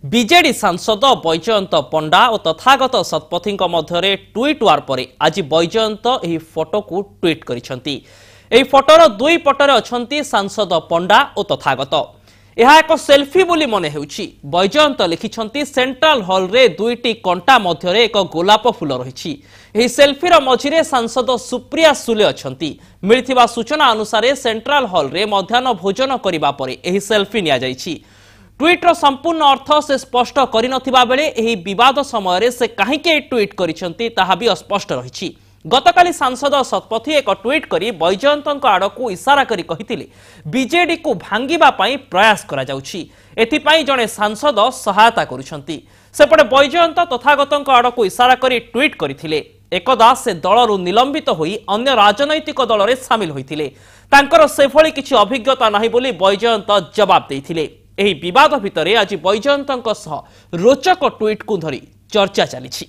BJD ସାଂସଦ ବୈଜୟନ୍ତ ପଣ୍ଡା ଓ ତଥାଗତ ଶତପଥୀଙ୍କ ମଧ୍ୟରେ ଟ୍ୱିଟ୍ ୱାର ପରେ ଆଜି ବୈଜୟନ୍ତ ଏହି ଫଟୋକୁ ଟ୍ୱିଟ୍ କରିଛନ୍ତି। ଏହି ଫଟୋର ଦୁଇ ପଟରେ ଅଛନ୍ତି ସାଂସଦ ପଣ୍ଡା ଓ ତଥାଗତ। ଏହା ଏକ ସେଲ୍ଫି ବୋଲି ମନେ ହେଉଛି। ବୈଜୟନ୍ତ ଲେଖିଛନ୍ତି ସେଣ୍ଟ୍ରାଲ ହଲ୍ରେ ଦୁଇଟି କଣ୍ଟା ମଧ୍ୟରେ ଏକ ଗୋଲାପ ଫୁଲ ରହିଛି। ଏହି ସେଲ୍ଫିର ମଝିରେ ସାଂସଦ ସୁପ୍ରିୟା ସୁଲେ ଅଛନ୍ତି। ମିଳିଥିବା ସୂଚନା ଅନୁସାରେ ସେଣ୍ଟ୍ରାଲ ହଲ୍ରେ ମଧ୍ୟାହ୍ନ ଭୋଜନ କରିବା ପରେ ଏହି ସେଲ୍ଫି ନିଆଯାଇଛି। ट्वीट्र संपूर्ण अर्थ से स्पष्ट करनथिबा बेले एही विवाद समय से कहीं ट्वीट करिसेंती ताहा भी अस्पष्ट रही। गतकाली सांसद शतपथी एक ट्वीट करी बैजयंत आड़ को इशारा करी कहिथिले बीजेडी को भांगिबा पई प्रयास करा जाउछि। एथिपई जणे सांसद सहायता करुछंती। सेपटे बैजयंत तथागतଙ୍କ आड़ को इशारा करी ट्वीट करिथिले एकदा से दलरु निलंबित होई अन्य राजनैतिक दल रे शामिल होइथिले। तांकर सेभली किछि अभिज्ञता नाही बोली बैजयंत जवाब देइथिले। ଏହି ବିବାଦ ଭିତରେ ଆଜି ବୈଜୟନ୍ତଙ୍କ ସହ ରୋଚକ ଟ୍ୱିଟ୍ କୁ ଧରି ଚର୍ଚ୍ଚା ଚାଲିଛି।